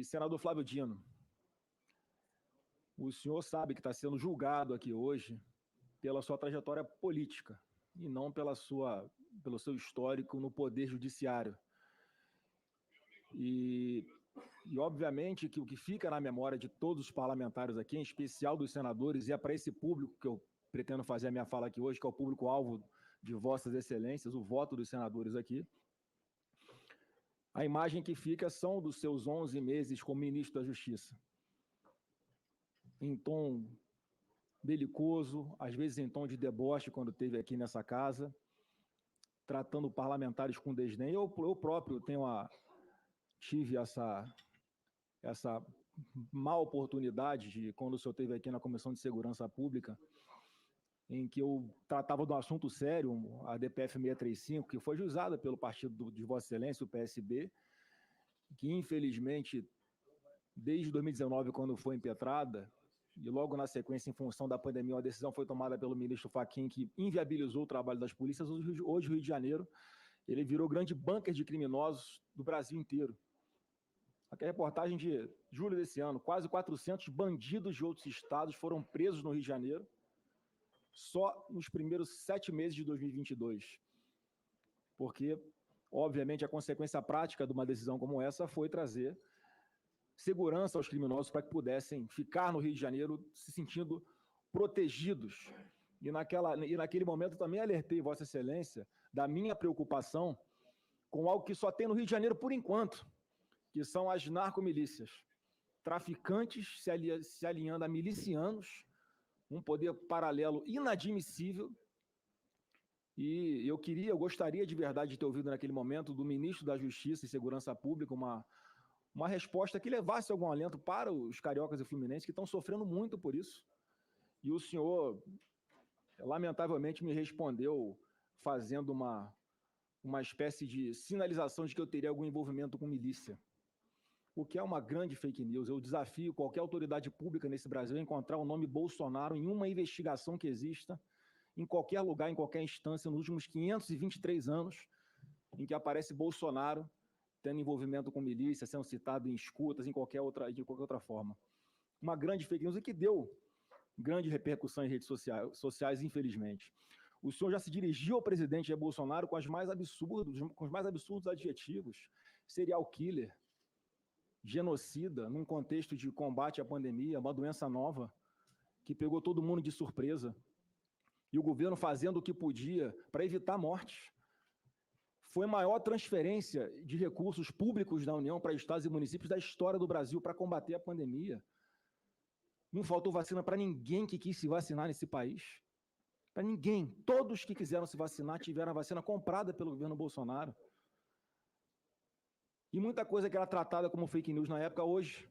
E, senador Flávio Dino, o senhor sabe que está sendo julgado aqui hoje pela sua trajetória política e não pelo seu histórico no Poder Judiciário. E obviamente, que o que fica na memória de todos os parlamentares aqui, em especial dos senadores, e é para esse público que eu pretendo fazer a minha fala aqui hoje, que é o público-alvo de Vossas Excelências, o voto dos senadores aqui, a imagem que fica são dos seus 11 meses como ministro da Justiça. Em tom belicoso, às vezes em tom de deboche, quando esteve aqui nessa casa, tratando parlamentares com desdém. Eu próprio tive essa má oportunidade de, quando o senhor esteve aqui na Comissão de Segurança Pública, em que eu tratava de um assunto sério, a DPF 635, que foi juizada pelo partido de Vossa Excelência, o PSB, que infelizmente, desde 2019, quando foi impetrada, e logo na sequência, em função da pandemia, uma decisão foi tomada pelo ministro Fachin, que inviabilizou o trabalho das polícias. Hoje o Rio de Janeiro, ele virou grande bunker de criminosos do Brasil inteiro. Aqui é a reportagem de julho desse ano, quase 400 bandidos de outros estados foram presos no Rio de Janeiro, só nos primeiros 7 meses de 2022. Porque, obviamente, a consequência prática de uma decisão como essa foi trazer segurança aos criminosos para que pudessem ficar no Rio de Janeiro se sentindo protegidos. E naquele momento também alertei Vossa Excelência da minha preocupação com algo que só tem no Rio de Janeiro por enquanto, que são as narcomilícias. Traficantes se alinhando a milicianos, um poder paralelo inadmissível. E eu gostaria de verdade de ter ouvido naquele momento do ministro da Justiça e Segurança Pública uma resposta que levasse algum alento para os cariocas e fluminenses que estão sofrendo muito por isso. E o senhor, lamentavelmente, me respondeu fazendo uma espécie de sinalização de que eu teria algum envolvimento com milícia, o que é uma grande fake news. Eu desafio qualquer autoridade pública nesse Brasil a encontrar o nome Bolsonaro em uma investigação que exista, em qualquer lugar, em qualquer instância, nos últimos 523 anos, em que aparece Bolsonaro tendo envolvimento com milícia, sendo citado em escutas, de qualquer outra forma. Uma grande fake news e que deu grande repercussão em redes sociais, infelizmente. O senhor já se dirigiu ao presidente Jair Bolsonaro com os mais absurdos adjetivos: serial killer, genocida, num contexto de combate à pandemia, uma doença nova que pegou todo mundo de surpresa, e o governo fazendo o que podia para evitar mortes. Foi a maior transferência de recursos públicos da União para estados e municípios da história do Brasil para combater a pandemia. Não faltou vacina para ninguém que quis se vacinar nesse país. Para ninguém. Todos que quiseram se vacinar tiveram a vacina comprada pelo governo Bolsonaro. E muita coisa que era tratada como fake news na época, hoje,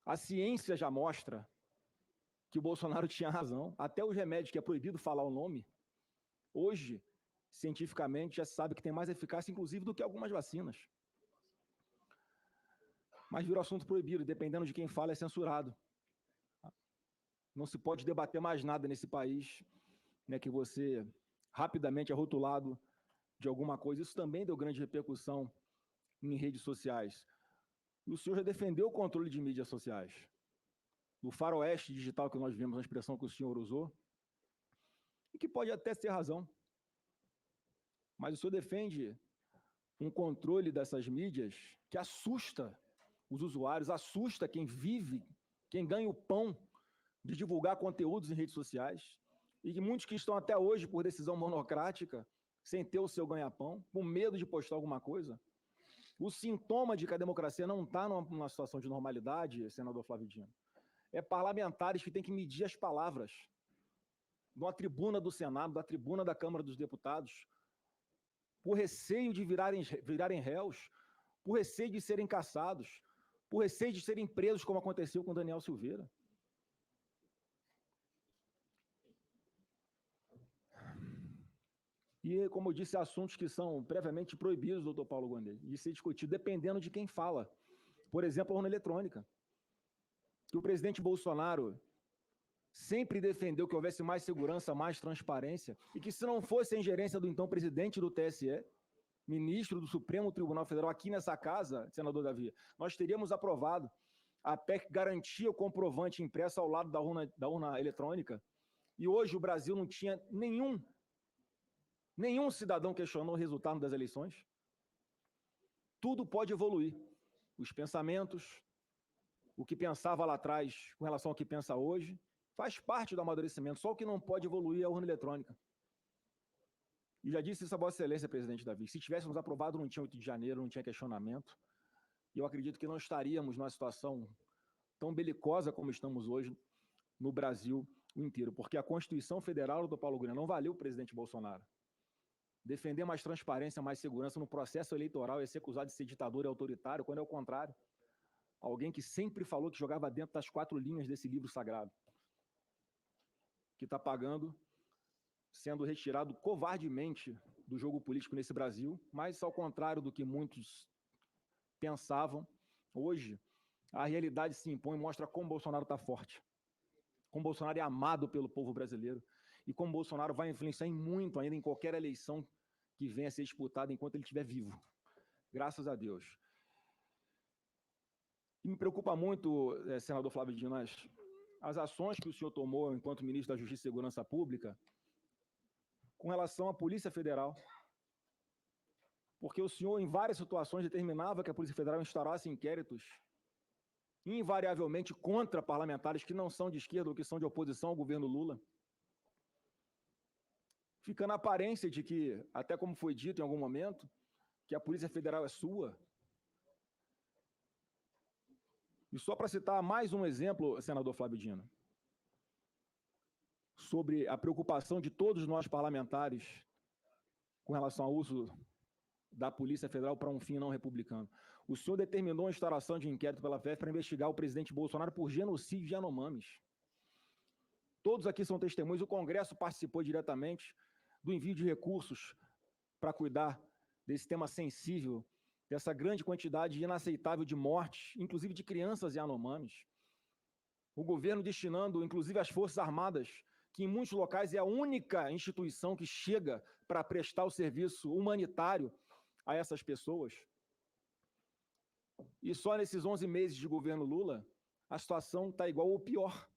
a ciência já mostra que o Bolsonaro tinha razão. Até os remédios, que é proibido falar o nome, hoje, cientificamente, já se sabe que tem mais eficácia, inclusive, do que algumas vacinas. Mas virou assunto proibido, dependendo de quem fala, é censurado. Não se pode debater mais nada nesse país, né, que você rapidamente é rotulado de alguma coisa. Isso também deu grande repercussão em redes sociais. E o senhor já defendeu o controle de mídias sociais. Do faroeste digital que nós vimos, a expressão que o senhor usou, e que pode até ter razão. Mas o senhor defende um controle dessas mídias que assusta os usuários, assusta quem vive, quem ganha o pão de divulgar conteúdos em redes sociais, e que muitos que estão até hoje por decisão monocrática, sem ter o seu ganha-pão, com medo de postar alguma coisa. O sintoma de que a democracia não está numa situação de normalidade, senador Flávio Dino, é parlamentares que têm que medir as palavras numa tribuna do Senado, da tribuna da Câmara dos Deputados, por receio de virarem réus, por receio de serem caçados, por receio de serem presos, como aconteceu com Daniel Silveira. E, como eu disse, assuntos que são previamente proibidos, doutor Paulo Gonde, de ser discutido, dependendo de quem fala. Por exemplo, a urna eletrônica. Que o presidente Bolsonaro sempre defendeu que houvesse mais segurança, mais transparência, e que se não fosse a ingerência do então presidente do TSE, ministro do Supremo Tribunal Federal, aqui nessa casa, senador Davi, nós teríamos aprovado a PEC que garantia o comprovante impresso ao lado da urna eletrônica, e hoje o Brasil não tinha nenhum cidadão questionou o resultado das eleições. Tudo pode evoluir. Os pensamentos, o que pensava lá atrás com relação ao que pensa hoje, faz parte do amadurecimento. Só o que não pode evoluir é a urna eletrônica. E já disse isso a Vossa Excelência, presidente Davi. Se tivéssemos aprovado, não tinha 8 de janeiro, não tinha questionamento. E eu acredito que não estaríamos numa situação tão belicosa como estamos hoje no Brasil inteiro. Porque a Constituição Federal do Paulo Gurgel não valeu o presidente Bolsonaro. Defender mais transparência, mais segurança no processo eleitoral é ser acusado de ser ditador e autoritário, quando é o contrário. Alguém que sempre falou que jogava dentro das 4 linhas desse livro sagrado. Que está pagando, sendo retirado covardemente do jogo político nesse Brasil, mas ao contrário do que muitos pensavam, hoje a realidade se impõe e mostra como Bolsonaro está forte, como Bolsonaro é amado pelo povo brasileiro e como Bolsonaro vai influenciar em muito ainda em qualquer eleição que venha a ser disputada enquanto ele estiver vivo. Graças a Deus. E me preocupa muito, senador Flávio Dino, as ações que o senhor tomou enquanto ministro da Justiça e Segurança Pública com relação à Polícia Federal, porque o senhor, em várias situações, determinava que a Polícia Federal instaurasse inquéritos, invariavelmente contra parlamentares que não são de esquerda ou que são de oposição ao governo Lula, ficando a aparência de que, até como foi dito em algum momento, que a Polícia Federal é sua. E só para citar mais um exemplo, senador Flávio Dino, sobre a preocupação de todos nós parlamentares com relação ao uso da Polícia Federal para um fim não republicano. O senhor determinou a instauração de inquérito pela PF para investigar o presidente Bolsonaro por genocídio de Yanomamis. Todos aqui são testemunhos, o Congresso participou diretamente do envio de recursos para cuidar desse tema sensível, dessa grande quantidade inaceitável de mortes, inclusive de crianças Yanomamis. O governo destinando, inclusive, as Forças Armadas, que em muitos locais é a única instituição que chega para prestar o serviço humanitário a essas pessoas. E só nesses 11 meses de governo Lula, a situação está igual ou pior.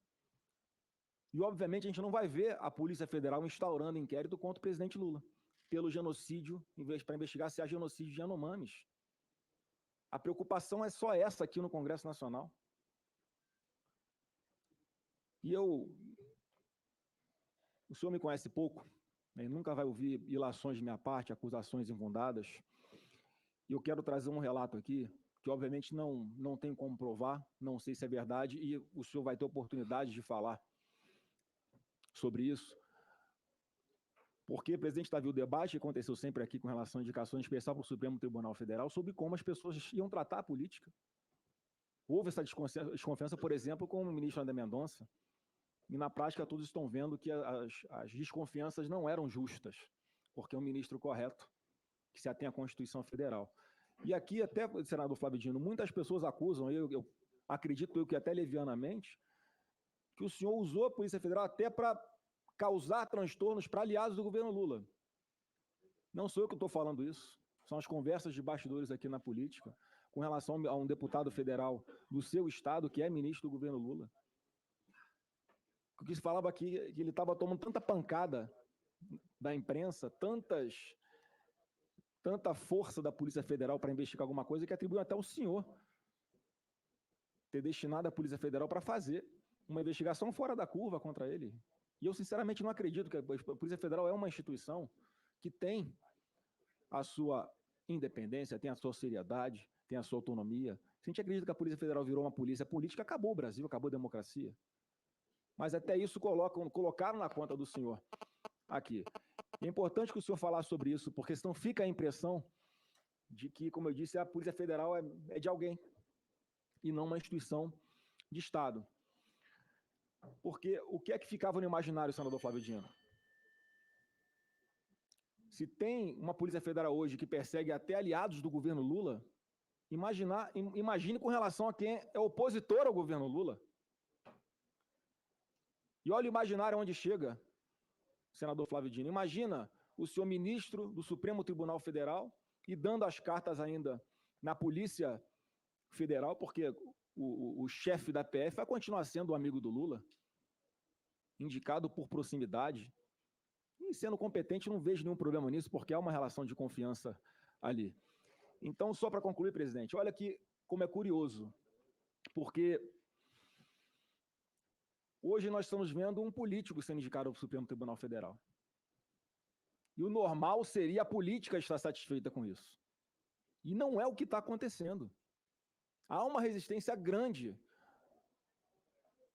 E, obviamente, a gente não vai ver a Polícia Federal instaurando inquérito contra o presidente Lula, pelo genocídio, para investigar se há genocídio de Yanomamis. A preocupação é só essa aqui no Congresso Nacional. E o senhor me conhece pouco, né, nunca vai ouvir ilações de minha parte, acusações infundadas. E eu quero trazer um relato aqui, que obviamente não tem como provar, não sei se é verdade, e o senhor vai ter oportunidade de falar sobre isso. Porque, presidente Davi, o debate aconteceu sempre aqui com relação a indicações especiais para o Supremo Tribunal Federal sobre como as pessoas iam tratar a política. Houve essa desconfiança, por exemplo, com o ministro André Mendonça, e na prática todos estão vendo que as desconfianças não eram justas, porque é um ministro correto, que se atém à Constituição Federal. E aqui, até, senador Flávio Dino, muitas pessoas acusam, eu acredito que até levianamente, que o senhor usou a Polícia Federal até para causar transtornos para aliados do governo Lula. Não sou eu que estou falando isso, são as conversas de bastidores aqui na política, com relação a um deputado federal do seu estado, que é ministro do governo Lula, que se falava aqui que ele estava tomando tanta pancada da imprensa, tanta força da Polícia Federal para investigar alguma coisa, que atribuiu até o senhor ter destinado a Polícia Federal para fazer uma investigação fora da curva contra ele. E eu, sinceramente, não acredito que a Polícia Federal é uma instituição que tem a sua independência, tem a sua seriedade, tem a sua autonomia. Se a gente acredita que a Polícia Federal virou uma polícia política, acabou o Brasil, acabou a democracia. Mas até isso colocaram na conta do senhor aqui. É importante que o senhor falasse sobre isso, porque senão fica a impressão de que, como eu disse, a Polícia Federal é de alguém e não uma instituição de Estado. Porque o que é que ficava no imaginário, senador Flávio Dino? Se tem uma Polícia Federal hoje que persegue até aliados do governo Lula, imagine com relação a quem é opositor ao governo Lula. E olha o imaginário onde chega, senador Flávio Dino. Imagina o senhor ministro do Supremo Tribunal Federal e dando as cartas ainda na Polícia Federal, porque o chefe da PF vai continuar sendo o amigo do Lula, indicado por proximidade, e sendo competente, não vejo nenhum problema nisso, porque há uma relação de confiança ali. Então, só para concluir, presidente, olha que como é curioso, porque hoje nós estamos vendo um político sendo indicado ao Supremo Tribunal Federal. E o normal seria a política estar satisfeita com isso. E não é o que está acontecendo. Há uma resistência grande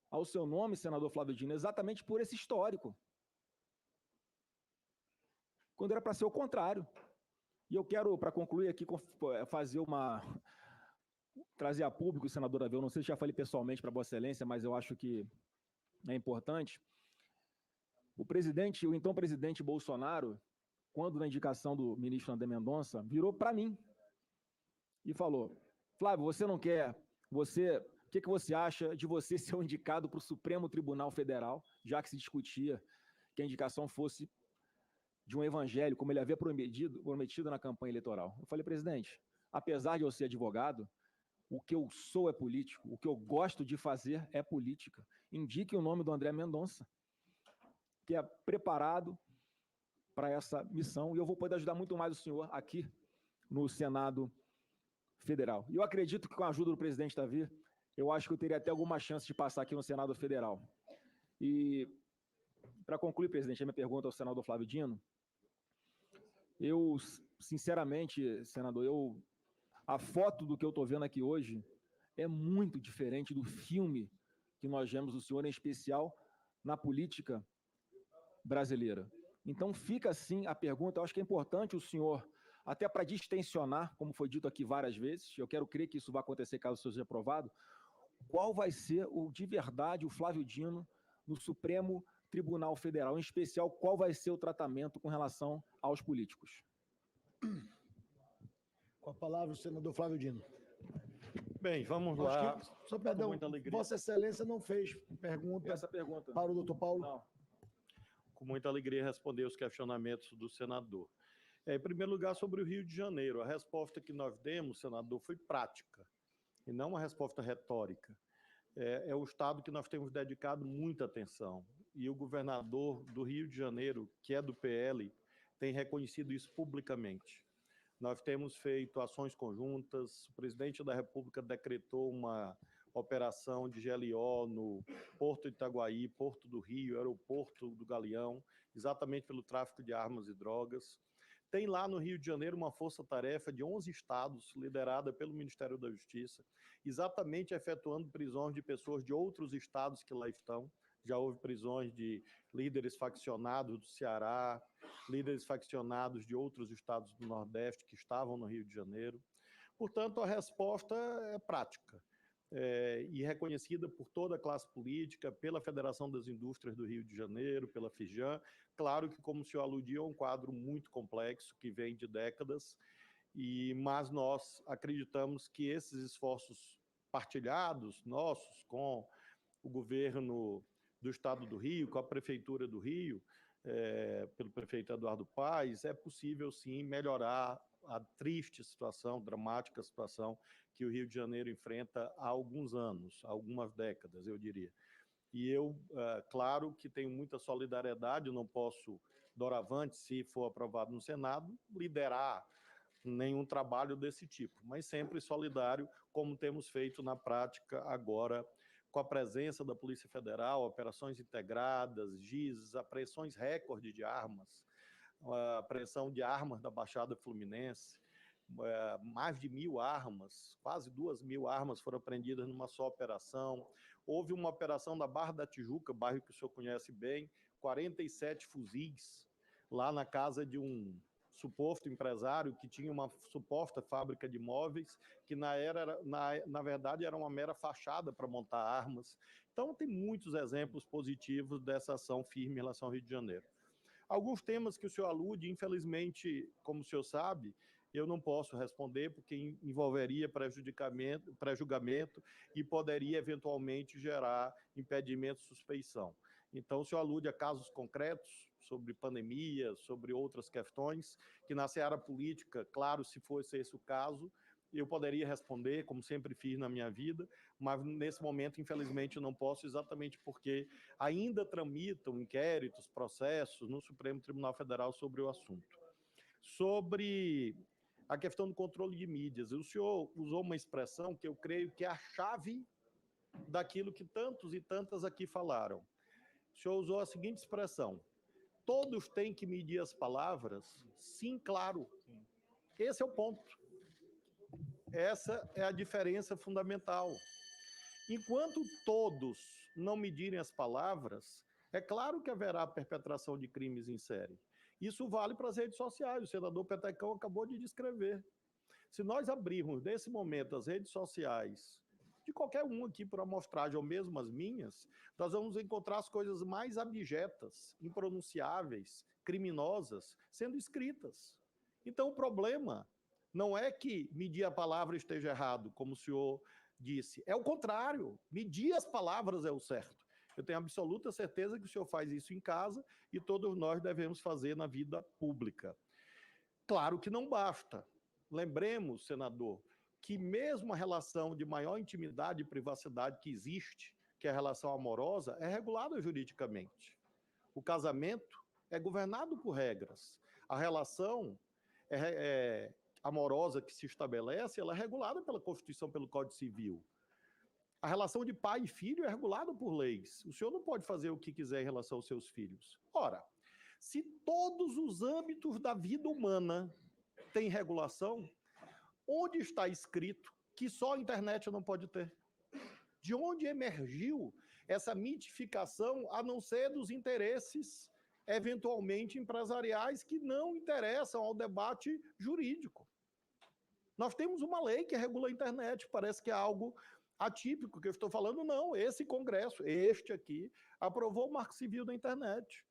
ao seu nome, senador Flávio Dino, exatamente por esse histórico. Quando era para ser o contrário. E eu quero, para concluir aqui, fazer trazer a público, senador Davi, eu não sei se já falei pessoalmente para Vossa Excelência, mas eu acho que é importante. O então presidente Bolsonaro, quando na indicação do ministro André Mendonça, virou para mim e falou: Flávio, você não quer, o que você acha de você ser o indicado para o Supremo Tribunal Federal, já que se discutia que a indicação fosse de um evangelho, como ele havia prometido na campanha eleitoral. Eu falei: presidente, apesar de eu ser advogado, o que eu sou é político, o que eu gosto de fazer é política. Indique o nome do André Mendonça, que é preparado para essa missão, e eu vou poder ajudar muito mais o senhor aqui no Senado Federal. E eu acredito que com a ajuda do presidente Davi, eu acho que eu teria até alguma chance de passar aqui no Senado Federal. E, para concluir, presidente, a minha pergunta ao senador Flávio Dino, eu, sinceramente, senador, a foto do que eu estou vendo aqui hoje é muito diferente do filme que nós vemos do senhor, em especial na política brasileira. Então, fica assim a pergunta, eu acho que é importante o senhor, até para distensionar, como foi dito aqui várias vezes, eu quero crer que isso vai acontecer caso o senhor seja aprovado, qual vai ser, de verdade, o Flávio Dino no Supremo Tribunal Federal, em especial, qual vai ser o tratamento com relação aos políticos? Com a palavra, o senador Flávio Dino. Bem, vamos lá. Só perdão, Vossa Excelência não fez pergunta para o doutor Paulo? Não. Com muita alegria responder os questionamentos do senador. Em primeiro lugar, sobre o Rio de Janeiro, a resposta que nós demos, senador, foi prática, e não uma resposta retórica. É o estado que nós temos dedicado muita atenção, e o governador do Rio de Janeiro, que é do PL, tem reconhecido isso publicamente. Nós temos feito ações conjuntas, o presidente da República decretou uma operação de GLO no Porto de Itaguaí, Porto do Rio, Aeroporto do Galeão, exatamente pelo tráfico de armas e drogas. Tem lá no Rio de Janeiro uma força-tarefa de 11 estados, liderada pelo Ministério da Justiça, exatamente efetuando prisões de pessoas de outros estados que lá estão. Já houve prisões de líderes faccionados do Ceará, líderes faccionados de outros estados do Nordeste que estavam no Rio de Janeiro. Portanto, a resposta é prática e reconhecida por toda a classe política, pela Federação das Indústrias do Rio de Janeiro, pela FIJAM. Claro que, como o senhor aludiu, é um quadro muito complexo, que vem de décadas, mas nós acreditamos que esses esforços partilhados, nossos, com o governo do Estado do Rio, com a Prefeitura do Rio, pelo prefeito Eduardo Paes, é possível, sim, melhorar a triste situação, dramática situação que o Rio de Janeiro enfrenta há alguns anos, há algumas décadas, eu diria. E eu, claro que tenho muita solidariedade, não posso, doravante, se for aprovado no Senado, liderar nenhum trabalho desse tipo, mas sempre solidário, como temos feito na prática agora, com a presença da Polícia Federal, operações integradas, GIS, apreensões recorde de armas, a apreensão de armas da Baixada Fluminense, mais de 1.000 armas, quase 2.000 armas foram apreendidas numa só operação. Houve uma operação da Barra da Tijuca, bairro que o senhor conhece bem, 47 fuzis, lá na casa de um suposto empresário que tinha uma suposta fábrica de móveis, que na verdade era uma mera fachada para montar armas. Então, tem muitos exemplos positivos dessa ação firme em relação ao Rio de Janeiro. Alguns temas que o senhor alude, infelizmente, como o senhor sabe, eu não posso responder porque envolveria pré-julgamento e poderia eventualmente gerar impedimento de suspeição. Então, o senhor alude a casos concretos sobre pandemia, sobre outras questões, que na seara política, claro, se fosse esse o caso, eu poderia responder, como sempre fiz na minha vida, mas nesse momento, infelizmente, eu não posso, exatamente porque ainda tramitam inquéritos, processos no Supremo Tribunal Federal sobre o assunto. Sobre a questão do controle de mídias, o senhor usou uma expressão que eu creio que é a chave daquilo que tantos e tantas aqui falaram. O senhor usou a seguinte expressão: todos têm que medir as palavras? Sim, claro. Esse é o ponto. Essa é a diferença fundamental. Enquanto todos não medirem as palavras, é claro que haverá perpetração de crimes em série. Isso vale para as redes sociais, o senador Petecão acabou de descrever. Se nós abrirmos, nesse momento, as redes sociais, de qualquer um aqui por amostragem, ou mesmo as minhas, nós vamos encontrar as coisas mais abjetas, impronunciáveis, criminosas, sendo escritas. Então, o problema não é que medir a palavra esteja errado, como o senhor disse. É o contrário. Medir as palavras é o certo. Eu tenho absoluta certeza que o senhor faz isso em casa e todos nós devemos fazer na vida pública. Claro que não basta. Lembremos, senador, que mesmo a relação de maior intimidade e privacidade que existe, que é a relação amorosa, é regulada juridicamente. O casamento é governado por regras. A relação amorosa que se estabelece, ela é regulada pela Constituição, pelo Código Civil. A relação de pai e filho é regulada por leis. O senhor não pode fazer o que quiser em relação aos seus filhos. Ora, se todos os âmbitos da vida humana têm regulação, onde está escrito que só a internet não pode ter? De onde emergiu essa mitificação, a não ser dos interesses eventualmente empresariais que não interessam ao debate jurídico? Nós temos uma lei que regula a internet, parece que é algo atípico que eu estou falando, não. Esse Congresso, este aqui, aprovou o Marco Civil da internet.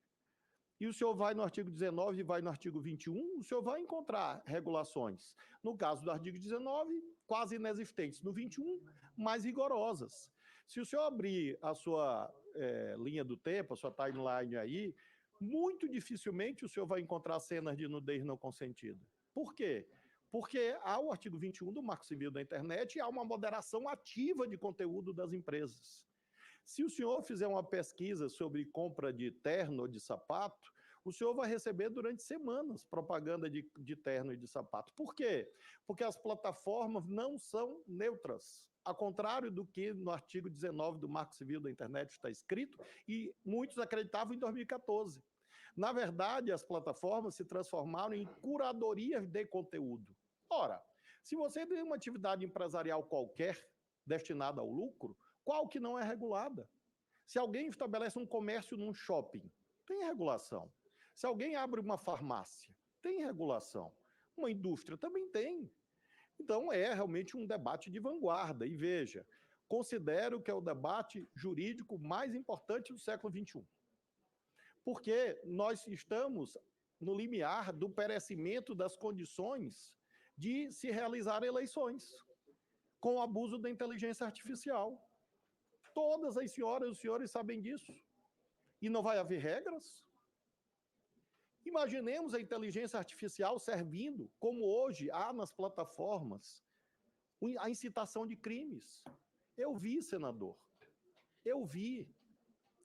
E o senhor vai no artigo 19 e vai no artigo 21, o senhor vai encontrar regulações. No caso do artigo 19, quase inexistentes. No 21, mais rigorosas. Se o senhor abrir a sua linha do tempo, a sua timeline aí, muito dificilmente o senhor vai encontrar cenas de nudez não consentida. Por quê? Porque há o artigo 21 do Marco Civil da internet e há uma moderação ativa de conteúdo das empresas. Se o senhor fizer uma pesquisa sobre compra de terno ou de sapato, o senhor vai receber durante semanas propaganda de terno e de sapato. Por quê? Porque as plataformas não são neutras. Ao contrário do que no artigo 19 do Marco Civil da internet está escrito, e muitos acreditavam em 2014. Na verdade, as plataformas se transformaram em curadorias de conteúdo. Ora, se você tem uma atividade empresarial qualquer destinada ao lucro, qual que não é regulada? Se alguém estabelece um comércio num shopping, tem regulação. Se alguém abre uma farmácia, tem regulação. Uma indústria também tem. Então, é realmente um debate de vanguarda. E veja, considero que é o debate jurídico mais importante do século XXI. Porque nós estamos no limiar do perecimento das condições de se realizar eleições, com o abuso da inteligência artificial. Todas as senhoras e os senhores sabem disso. E não vai haver regras? Imaginemos a inteligência artificial servindo, como hoje há nas plataformas, a incitação de crimes. Eu vi, senador, eu vi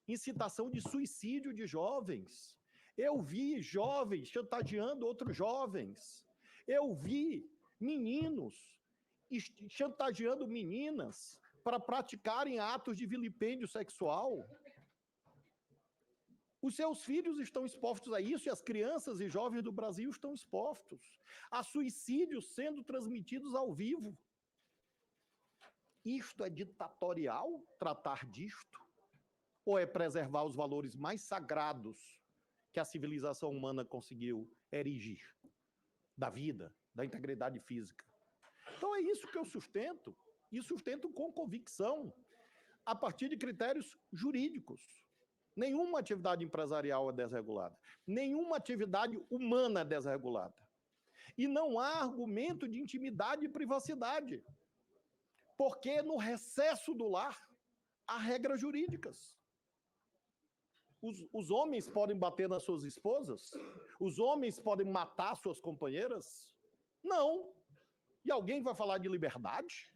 incitação de suicídio de jovens. Eu vi jovens chantageando outros jovens. Eu vi meninos chantageando meninas para praticarem atos de vilipêndio sexual. Os seus filhos estão expostos a isso e as crianças e jovens do Brasil estão expostos a suicídios sendo transmitidos ao vivo. Isto é ditatorial, tratar disto? Ou é preservar os valores mais sagrados que a civilização humana conseguiu erigir? Da vida, da integridade física. Então é isso que eu sustento, e sustento com convicção, a partir de critérios jurídicos. Nenhuma atividade empresarial é desregulada. Nenhuma atividade humana é desregulada. E não há argumento de intimidade e privacidade. Porque no recesso do lar há regras jurídicas. Os homens podem bater nas suas esposas? Os homens podem matar suas companheiras? Não. E alguém vai falar de liberdade?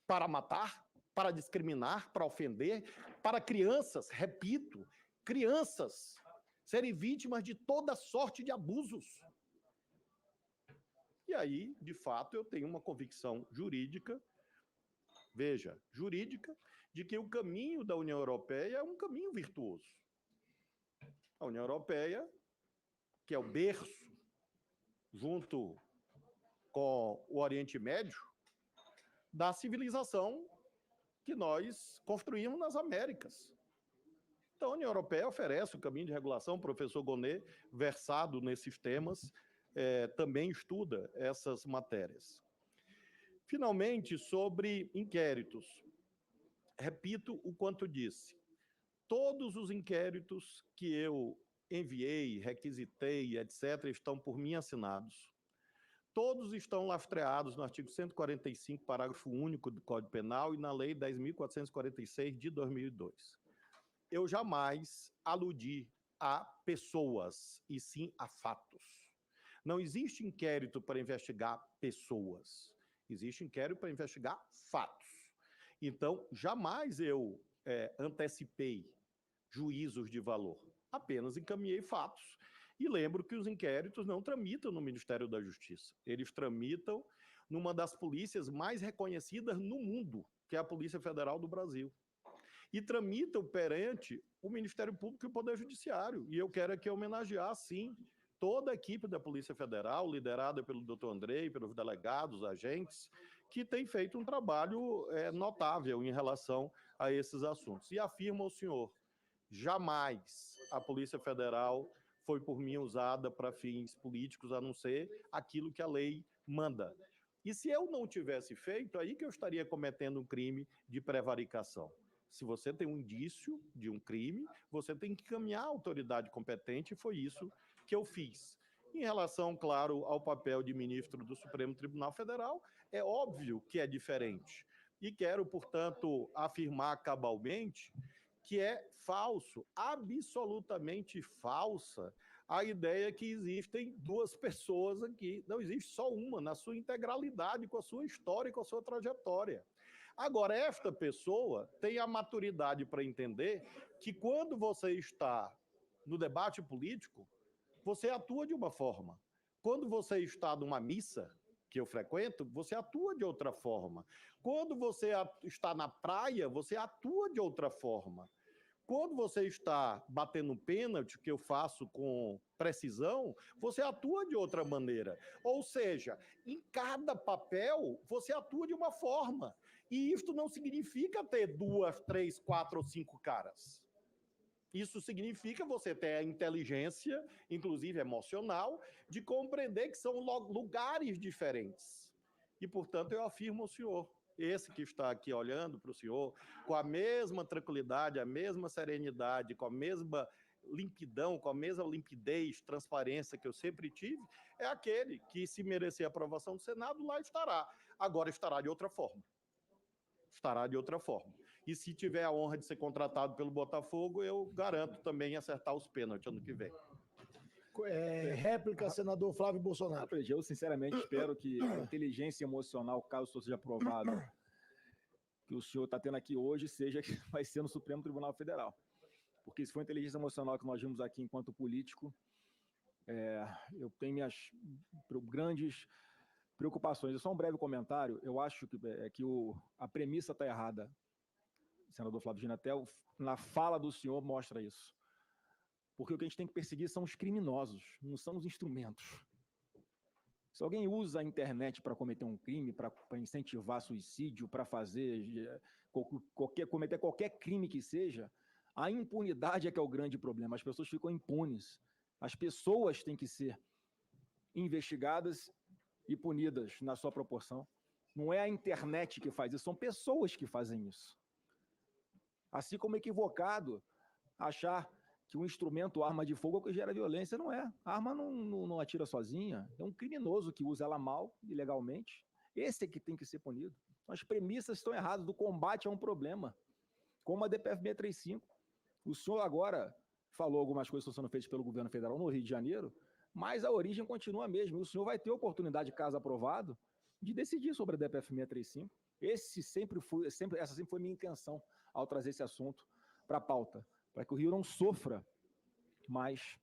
Para matar? Para discriminar? Para ofender? Para crianças, repito, crianças serem vítimas de toda sorte de abusos. E aí, de fato, eu tenho uma convicção jurídica, veja, jurídica, de que o caminho da União Europeia é um caminho virtuoso. A União Europeia, que é o berço, junto com o Oriente Médio, da civilização que nós construímos nas Américas. Então, a União Europeia oferece o caminho de regulação. O professor Gonnet, versado nesses temas, também estuda essas matérias. Finalmente, sobre inquéritos. Repito o quanto disse. Todos os inquéritos que eu enviei, requisitei, etc., estão por mim assinados. Todos estão lastreados no artigo 145, parágrafo único do Código Penal e na Lei 10.446 de 2002. Eu jamais aludi a pessoas, e sim a fatos. Não existe inquérito para investigar pessoas. Existe inquérito para investigar fatos. Então, jamais eu antecipei juízos de valor. Apenas encaminhei fatos. E lembro que os inquéritos não tramitam no Ministério da Justiça. Eles tramitam numa das polícias mais reconhecidas no mundo, que é a Polícia Federal do Brasil. E tramitam perante o Ministério Público e o Poder Judiciário. E eu quero aqui homenagear, sim, toda a equipe da Polícia Federal, liderada pelo Dr. Andrei, pelos delegados, agentes, que tem feito um trabalho notável em relação a esses assuntos. E afirmo ao senhor, jamais a Polícia Federal foi por mim usada para fins políticos, a não ser aquilo que a lei manda. E se eu não tivesse feito, aí que eu estaria cometendo um crime de prevaricação. Se você tem um indício de um crime, você tem que encaminhar a autoridade competente, e foi isso que eu fiz. Em relação, claro, ao papel de ministro do Supremo Tribunal Federal, é óbvio que é diferente. E quero, portanto, afirmar cabalmente que é falso, absolutamente falsa, a ideia que existem duas pessoas aqui. Não existe só uma, na sua integralidade, com a sua história e com a sua trajetória. Agora, esta pessoa tem a maturidade para entender que quando você está no debate político, você atua de uma forma. Quando você está numa missa, que eu frequento, você atua de outra forma. Quando você está na praia, você atua de outra forma. Quando você está batendo pênalti, que eu faço com precisão, você atua de outra maneira. Ou seja, em cada papel, você atua de uma forma. E isto não significa ter 2, 3, 4 ou 5 caras. Isso significa você ter a inteligência, inclusive emocional, de compreender que são lugares diferentes. E, portanto, eu afirmo ao senhor, esse que está aqui olhando para o senhor, com a mesma tranquilidade, a mesma serenidade, com a mesma limpidão, com a mesma limpidez, transparência que eu sempre tive, é aquele que, se merecer a aprovação do Senado, lá estará. Agora estará de outra forma. Estará de outra forma. E se tiver a honra de ser contratado pelo Botafogo, eu garanto também acertar os pênaltis ano que vem. Réplica, senador Flávio Bolsonaro. Eu, sinceramente, espero que a inteligência emocional, caso o senhor seja aprovado, que o senhor está tendo aqui hoje, vai ser no Supremo Tribunal Federal. Porque se for a inteligência emocional que nós vimos aqui enquanto político, eu tenho minhas grandes preocupações. Só um breve comentário. Eu acho que a premissa está errada, senador Flávio Dino, até na fala do senhor mostra isso. Porque o que a gente tem que perseguir são os criminosos, não são os instrumentos. Se alguém usa a internet para cometer um crime, para incentivar suicídio, para cometer qualquer crime que seja, a impunidade é que é o grande problema. As pessoas ficam impunes. As pessoas têm que ser investigadas e punidas na sua proporção. Não é a internet que faz isso, são pessoas que fazem isso. Assim como é equivocado achar que um instrumento, arma de fogo, é o que gera violência. Não é. A arma não atira sozinha. É um criminoso que usa ela mal, ilegalmente. Esse é que tem que ser punido. As premissas estão erradas. Do combate a um problema. Como a DPF 635. O senhor agora falou algumas coisas que estão sendo feitas pelo governo federal no Rio de Janeiro, mas a origem continua a mesma. E o senhor vai ter oportunidade, caso aprovado, de decidir sobre a DPF 635. Essa sempre foi minha intenção ao trazer esse assunto para a pauta, para que o Rio não sofra mais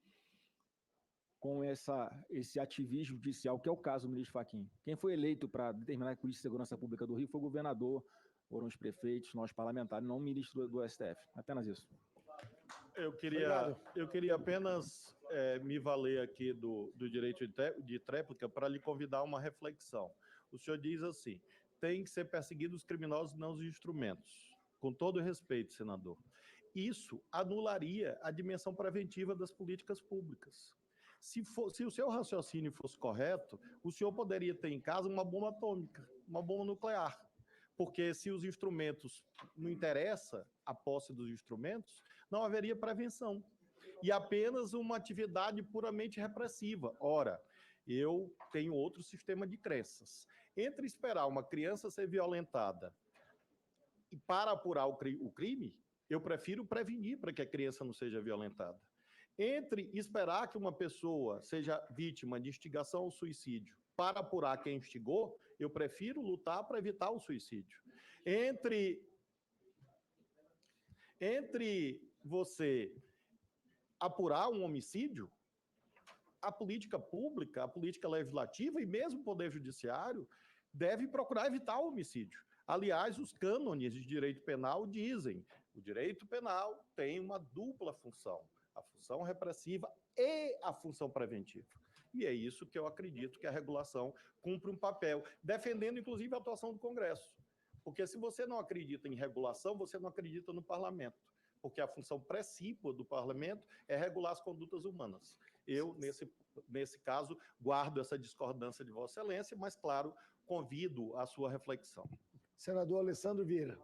com esse ativismo judicial, que é o caso do ministro Fachin. Quem foi eleito para determinar a política de segurança pública do Rio foi o governador, foram os prefeitos, nós parlamentares, não o ministro do STF. Apenas isso. Eu queria apenas me valer aqui do direito de tréplica para lhe convidar a uma reflexão. O senhor diz assim, tem que ser perseguidos os criminosos e não os instrumentos. Com todo respeito, senador. Isso anularia a dimensão preventiva das políticas públicas. Se o seu raciocínio fosse correto, o senhor poderia ter em casa uma bomba atômica, uma bomba nuclear. Porque se os instrumentos não interessa a posse dos instrumentos, não haveria prevenção. E apenas uma atividade puramente repressiva. Ora, eu tenho outro sistema de crenças. Entre esperar uma criança ser violentada e para apurar o crime, eu prefiro prevenir para que a criança não seja violentada. Entre esperar que uma pessoa seja vítima de instigação ao suicídio para apurar quem instigou, eu prefiro lutar para evitar o suicídio. Entre você apurar um homicídio, a política pública, a política legislativa e mesmo o Poder Judiciário deve procurar evitar o homicídio. Aliás, os cânones de direito penal dizem que o direito penal tem uma dupla função, a função repressiva e a função preventiva. E é isso que eu acredito que a regulação cumpre um papel, defendendo inclusive a atuação do Congresso. Porque se você não acredita em regulação, você não acredita no parlamento. Porque a função precípua do parlamento é regular as condutas humanas. Eu, nesse caso, guardo essa discordância de Vossa Excelência, mas, claro, convido a sua reflexão. Senador Alessandro Vieira.